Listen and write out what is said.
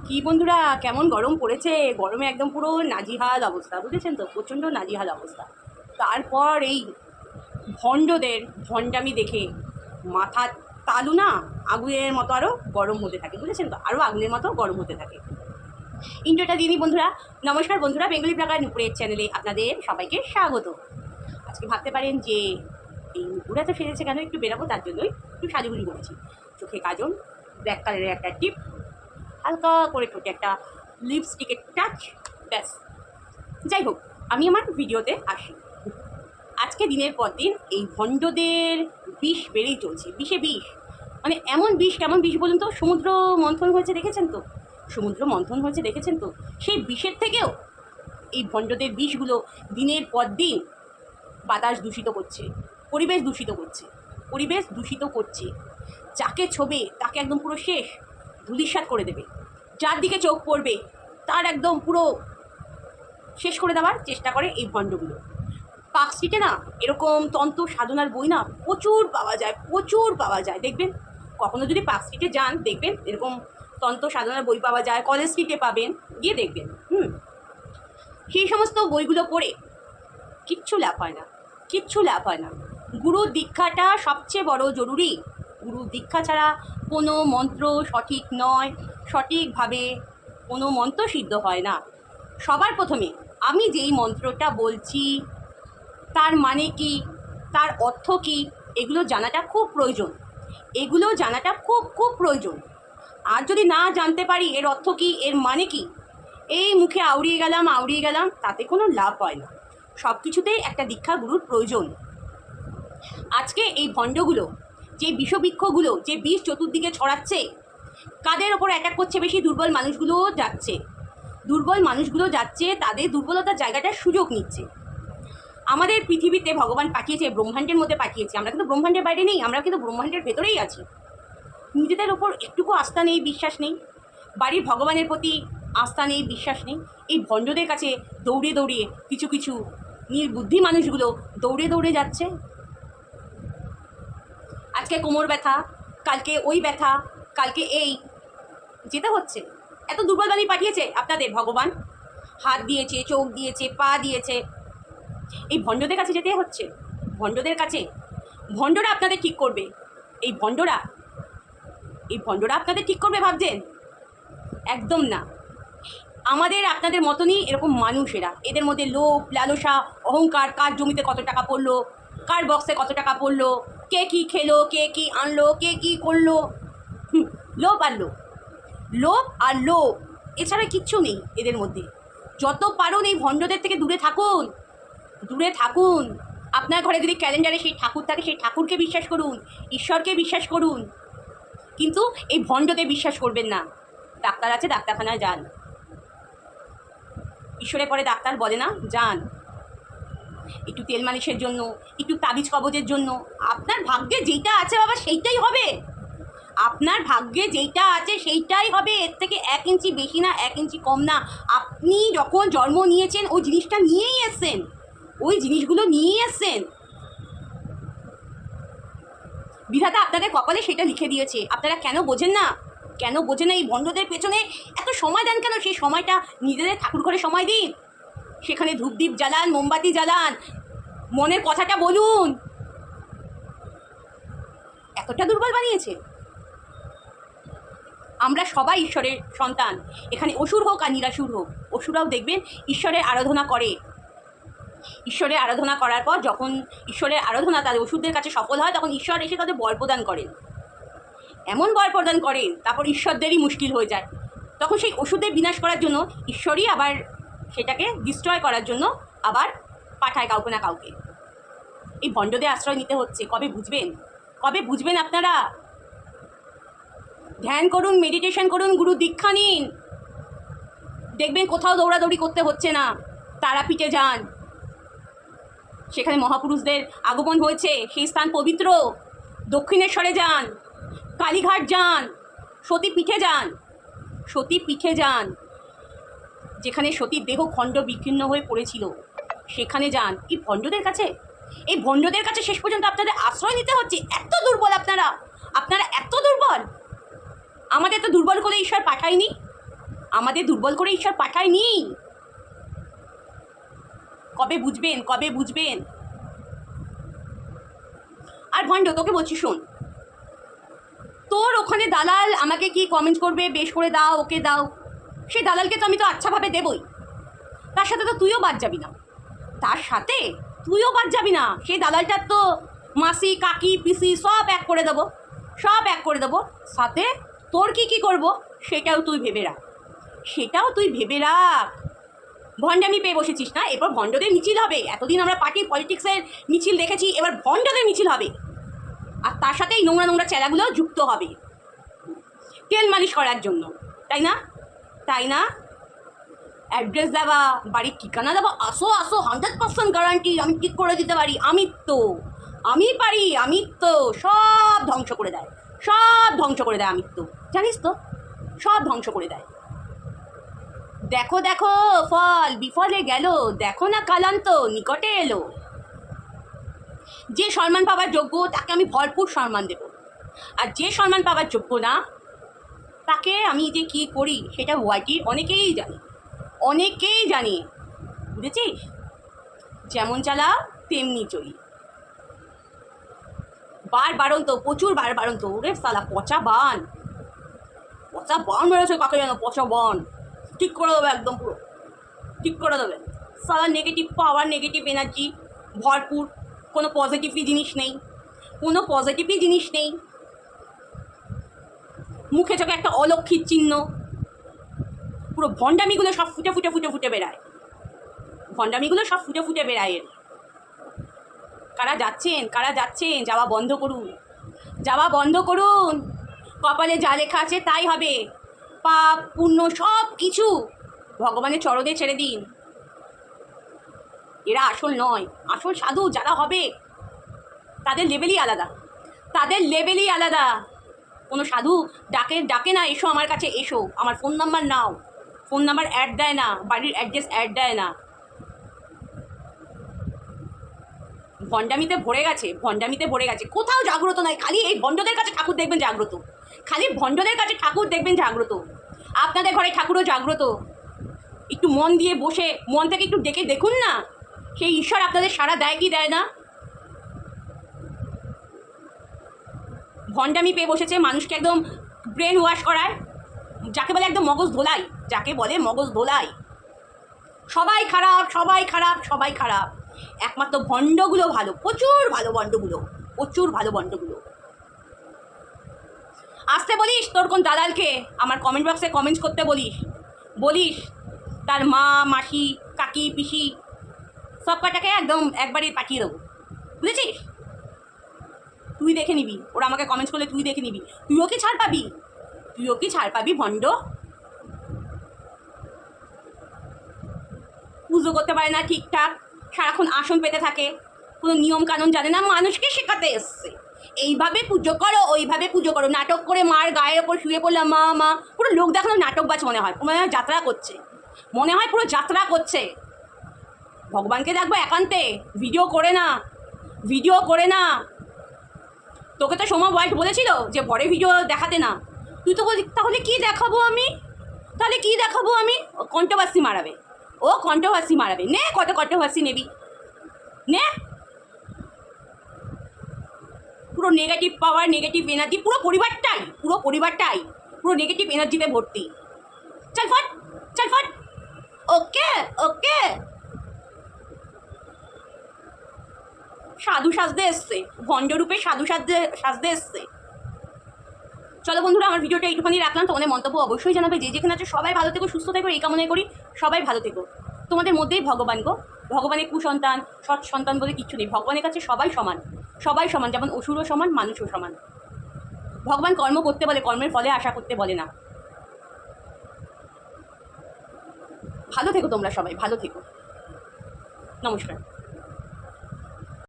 কি বন্ধুরা, কেমন গরম পড়েছে। গরমে একদম পুরো নাজিহাল অবস্থা, বুঝেছেন তো, প্রচণ্ড নাজিহাল অবস্থা। তারপর এই ভণ্ডদের ভণ্ডামি দেখে মাথার তালু না আগুনের মতো আরও গরম হতে থাকে, বুঝেছেন তো, আরও আগুনের মতো গরম হতে থাকে। ইন্ট্রোটা দিয়ে নিই বন্ধুরা। নমস্কার বন্ধুরা, বেঙ্গলি ব্লগার নুপুরের চ্যানেলে আপনাদের সবাইকে স্বাগত। আজকে ভাবতে পারেন যে এই নুপুর এত সেরেছে কেন, একটু বেরাবো তার জন্যই একটু সাজুগুজি করেছি। চোখে কাজল, ব্ল্যাক কালারের একটা টিপ, হালকা করে ঠোঁটে একটা লিপস্টিকের টাচ, ব্যাস। যাই হোক, আমি আমার ভিডিওতে আসি। আজকে দিনের পর দিন এই ভণ্ডদের বিষ বেড়েই চলছে, বিষে বিষ। মানে এমন বিষ, কেমন বিষ বলুন তো, সমুদ্র মন্থন হয়েছে দেখেছেন তো, সমুদ্র মন্থন হয়েছে দেখেছেন তো, সেই বিষের থেকেও এই ভণ্ডদের বিষগুলো দিনের পর দিন বাতাস দূষিত করছে, পরিবেশ দূষিত করছে, পরিবেশ দূষিত করছে। যাকে ছোবে তাকে একদম পুরো শেষ ধূলিসাৎ করে দেবে, যার দিকে চোখ পড়বে তার একদম পুরো শেষ করে দেওয়ার চেষ্টা করে এই ভণ্ডগুলো। পার্কস্ট্রিটে না এরকম তন্ত্র সাধনার বই না প্রচুর পাওয়া যায়, প্রচুর পাওয়া যায়। দেখবেন কখনো যদি পার্কস্ট্রিটে যান, দেখবেন এরকম তন্ত্র সাধনার বই পাওয়া যায়, কলেজ স্ট্রিটে পাবেন, গিয়ে দেখবেন। সেই সমস্ত বইগুলো পড়ে কিচ্ছু লাভ হয় না, কিচ্ছু লাভ হয় না। গুরু দীক্ষাটা সবচেয়ে বড় জরুরি। গুরু দীক্ষা ছাড়া কোনো মন্ত্র সঠিক নয়, সঠিকভাবে কোনো মন্ত্র সিদ্ধ হয় না। সবার প্রথমে আমি যেই মন্ত্রটা বলছি তার মানে কি, তার অর্থ কি, এগুলো জানাটা খুব প্রয়োজন, এগুলো জানাটা খুব খুব প্রয়োজন। আর যদি না জানতে পারি এর অর্থ কি, এর মানে কি, এই মুখে আউড়িয়ে গেলাম, তাতে কোনো লাভ হয় না। সব কিছুতেই একটা দীক্ষা গুরুর প্রয়োজন। আজকে এই ভণ্ডগুলো, যে বিষবৃক্ষগুলো, যে বিষ চতুর্দিকে ছড়াচ্ছে, কাদের ওপর অ্যাটাক করছে বেশি? দুর্বল মানুষগুলোও যাচ্ছে, দুর্বল মানুষগুলো যাচ্ছে, তাদের দুর্বলতার জায়গাটার সুযোগ নিচ্ছে। আমাদের পৃথিবীতে ভগবান পাঠিয়েছে, ব্রহ্মাণ্ডের মধ্যে পাঠিয়েছে। আমরা কিন্তু ব্রহ্মাণ্ডের বাইরে নেই, আমরা কিন্তু ব্রহ্মাণ্ডের ভেতরেই আছি। নিজেদের ওপর একটুকু আস্থা নেই, বিশ্বাস নেই, বাড়ির ভগবানের প্রতি আস্থা নেই, বিশ্বাস নেই। এই ভণ্ডদের কাছে দৌড়ে দৌড়ে কিছু কিছু নির্বুদ্ধি মানুষগুলো দৌড়ে দৌড়ে যাচ্ছে। আজকে কোমর ব্যথা, কালকে ওই ব্যথা, কালকে এই, যেতে হচ্ছে। এত দুর্বল বানিয়ে পাঠিয়েছে আপনাদের ভগবান, হাত দিয়েছে, চোখ দিয়েছে, পা দিয়েছে, এই ভণ্ডদের কাছে যেতে হচ্ছে। ভণ্ডদের কাছে, ভণ্ডরা আপনাদের ঠিক করবে? এই ভণ্ডরা, এই ভণ্ডরা আপনাদের ঠিক করবে ভাবছেন? একদম না। আমাদের আপনাদের মতনই এরকম মানুষেরা, এদের মধ্যে লোভ, লালসা, অহংকার, কার জমিতে কত টাকা পড়লো, কার বক্সে কত টাকা পড়লো, কে কী খেলো, কে কী আনলো, কে কী করলো, লোভ আর লোভ, লোভ আর লোভ, এছাড়া কিচ্ছু নেই এদের মধ্যে। যত পারুন এই ভণ্ডদের থেকে দূরে থাকুন, দূরে থাকুন। আপনার ঘরে যদি ক্যালেন্ডারে সেই ঠাকুর থাকে, সেই ঠাকুরকে বিশ্বাস করুন, ঈশ্বরকে বিশ্বাস করুন, কিন্তু এই ভণ্ডদের বিশ্বাস করবেন না। ডাক্তার আছে, ডাক্তারখানায় যান। ঈশ্বরে পরে ডাক্তার বলে না, যান। একটু তেল মালিশের জন্য, একটু তাবিজ কবজের জন্য, আপনার ভাগ্যে যেইটা আছে বাবা সেইটাই হবে। আপনার ভাগ্যে যেইটা আছে সেইটাই হবে, এর থেকে 1 ইঞ্চি বেশি না, 1 ইঞ্চি কম না। আপনি যখন জন্ম নিয়েছেন ওই জিনিসটা নিয়েই এসছেন, ওই জিনিসগুলো নিয়েই এসছেন। বিধাতা আপনাদের কপালে সেটা লিখে দিয়েছে। আপনারা কেন বোঝেন না, কেন বোঝেন না? এই ভণ্ডদের পেছনে এত সময় দেন কেন? সেই সময়টা নিজেদের ঠাকুর ঘরে সময় দিন, সেখানে ধূপদীপ জ্বালান, মোমবাতি জ্বালান, মনের কথাটা বলুন। এতটা দুর্বল বানিয়েছে। আমরা সবাই ঈশ্বরের সন্তান, এখানে অসুর হোক আর নিরাসুর হোক, অসুরাও দেখবেন ঈশ্বরের আরাধনা করে। ঈশ্বরের আরাধনা করার পর যখন ঈশ্বরের আরাধনা তাদের অসুরদের কাছে সফল হয়, তখন ঈশ্বর এসে তাদের বর প্রদান করেন, এমন বর প্রদান করেন, তারপর ঈশ্বরদেরই মুশকিল হয়ে যায়। তখন সেই অসুরদের বিনাশ করার জন্য ঈশ্বরই আবার সেটাকে ডিস্ট্রয় করার জন্য আবার পাঠায় কাউকে না কাউকে। এই ভণ্ডদের আশ্রয় নিতে হচ্ছে। কবে বুঝবেন, কবে বুঝবেন আপনারা? ধ্যান করুন, মেডিটেশন করুন, গুরু দীক্ষা নিন, দেখবেন কোথাও দৌড়াদৌড়ি করতে হচ্ছে না। তারাপীঠে যান, সেখানে মহাপুরুষদের আগমন হয়েছে, সেই স্থান পবিত্র। দক্ষিণেশ্বরে যান, কালীঘাট যান, সতীপীঠে যান, সতীপীঠে যান, যেখানে সতীর দেহ খণ্ড বিচ্ছিন্ন হয়ে পড়েছিল, সেখানে যান। এই ভণ্ডদের কাছে, এই ভণ্ডদের কাছে শেষ পর্যন্ত আপনাদের আশ্রয় নিতে হচ্ছে। এত দুর্বল আপনারা, আপনারা এত দুর্বল। আমাদের তো দুর্বল করে ঈশ্বর পাঠায়নি, আমাদের দুর্বল করে ঈশ্বর পাঠায়নি। কবে বুঝবেন, কবে বুঝবেন? আর ভণ্ড, তোকে বলছি শোন, তোর ওখানে দালাল আমাকে কি কমেন্ট করবে, বেশ করে দাও, ওকে দাও, সেই দালালকে তো আমি তো আচ্ছাভাবে দেবই, তার সাথে তো তুইও বাদ যাবি না, তার সাথে তুইও বাদ যাবি না। সেই দালালটার তো মাসি, কাকি, পিসি সব এক করে দেবো, সব এক করে দেবো। সাথে তোর কি কি করব সেটাও তুই ভেবে রাখ, সেটাও তুই ভেবে রাখ। ভণ্ডামি পেয়ে বসেছিস না, এরপর ভণ্ডদের মিছিল হবে। এতদিন আমরা পার্টি পলিটিক্সের মিছিল দেখেছি, এবার ভণ্ডদের মিছিল হবে। আর তার সাথে এই নোংরা নোংরা চেলাগুলো যুক্ত হবে তেল মালিশ করার জন্য, তাই না? তাই না? অ্যাড্রেস দেওয়া, বাড়ির ঠিকানা দেওয়া, আসো আসো, 100% গ্যারান্টি আমি ঠিক করে দিতে পারি, আমি পারি, সব ধ্বংস করে দেয়, সব ধ্বংস করে দেয় আমিত্ব, জানিস তো, সব ধ্বংস করে দেয়। দেখো দেখো ফল বিফলে গেল, দেখো না কালান্ত নিকটে এলো। যে সম্মান পাওয়ার যোগ্য তাকে আমি ভরপুর সম্মান দেব, আর যে সম্মান পাওয়ার যোগ্য না তাকে আমি যে কি করি সেটা ওয়াইটির অনেকেই জানি, বুঝেছিস? যেমন চালা তেমনি চলি। প্রচুর বার বারন্ত। ওরে সালা পচা বান বেরোছে, কাকে জানো? পচা বান ঠিক করে দেবে, একদম পুরো ঠিক করে দেবে। সালা নেগেটিভ পাওয়ার, নেগেটিভ এনার্জি ভরপুর, কোনো পজিটিভই জিনিস নেই, মুখে চোখে একটা অলক্ষিত চিহ্ন, পুরো ভণ্ডামিগুলো সব ফুটে বেড়ায়, এর। কারা যাচ্ছেন যাওয়া বন্ধ করুন, কপালে যা লেখা আছে তাই হবে, পাপ পুণ্য সব কিছু ভগবানের চরণে ছেড়ে দিন। এরা আসল নয়, আসল সাধু যারা হবে তাদের লেভেলই আলাদা। কোনো সাধু ডাকে না, এসো আমার কাছে, এসো, আমার ফোন নাম্বার নাও, ফোন নাম্বার অ্যাড দেয় না, বাড়ির অ্যাড্রেস অ্যাড দেয় না। ভণ্ডামিতে ভরে গেছে, কোথাও জাগ্রত নাই। খালি এই ভণ্ডদের কাছে ঠাকুর দেখবেন জাগ্রত, আপনাদের ঘরে ঠাকুরও জাগ্রত। একটু মন দিয়ে বসে, মন থেকে একটু ডেকে দেখুন না, সেই ঈশ্বর আপনাদের সাড়া দেয় কি দেয় না। ভণ্ডামি পেয়ে বসেছে, মানুষকে একদম ব্রেন ওয়াশ করায়, যাকে বলে একদম মগজ ধোলাই। সবাই খারাপ, একমাত্র ভণ্ডগুলো ভালো, প্রচুর ভালো ভণ্ডগুলো। আসতে বলিস তোর কোন দালালকে, আমার কমেন্ট বক্সে কমেন্টস করতে বলিস তার মা, মাসি, কাকি, পিসি সব কটাকে একদম একবারই পাঠিয়ে দেবো, বুঝেছিস? তুই দেখে নিবি, ওরা আমাকে কমেন্টস করলে তুই দেখে নিবি, তুইও কি ছাড় পাবি ভণ্ড? পুজো করতে পারে না ঠিকঠাক, সারাক্ষণ আসন পেতে থাকে, কোনো নিয়ম কানুন জানে না, মানুষকে শেখাতে এসছে এইভাবে পুজো করো, ওইভাবে পুজো করো, নাটক করে মার গায়ের ওপর শুয়ে পড়লাম, মা পুরো লোক দেখানো নাটকবাজ মনে হয় যাত্রা করছে, ভগবানকে দেখবো একান্তে, ভিডিও করে না। তোকে তো সময় ওয়াইট বলেছিল যে ভরে ভিডিও দেখাতে না, তুই তো বলি তাহলে কি দেখাবো আমি, কন্ট্রোভার্সি মারাবে, নে কত কন্ট্রোভার্সি নেবি, নে। পুরো নেগেটিভ পাওয়ার, নেগেটিভ এনার্জি, পুরো পরিবারটাই পুরো নেগেটিভ এনার্জিতে ভর্তি। চল ফট। ওকে সাধু সাজতে এসছে, ভণ্ডরূপে সাধু সাজতে এসছে। চলো বন্ধুরা, আমার ভিডিওটা এইটুখানি রাখলাম। তোমাদের মন্তব্য অবশ্যই জানাবে, যে যেখানে আছে সবাই ভালো থেকো, সুস্থ থেকো, এই কামনাই করি। সবাই ভালো থেকো। তোমাদের মধ্যেই ভগবানের কুসন্তান, সৎ সন্তান বলে কিচ্ছু নেই। ভগবানের কাছে সবাই সমান, যেমন অসুরও সমান, মানুষও সমান। ভগবান কর্ম করতে বলে, কর্মের ফলে আশা করতে বলে না। ভালো থেকো তোমরা সবাই, নমস্কার।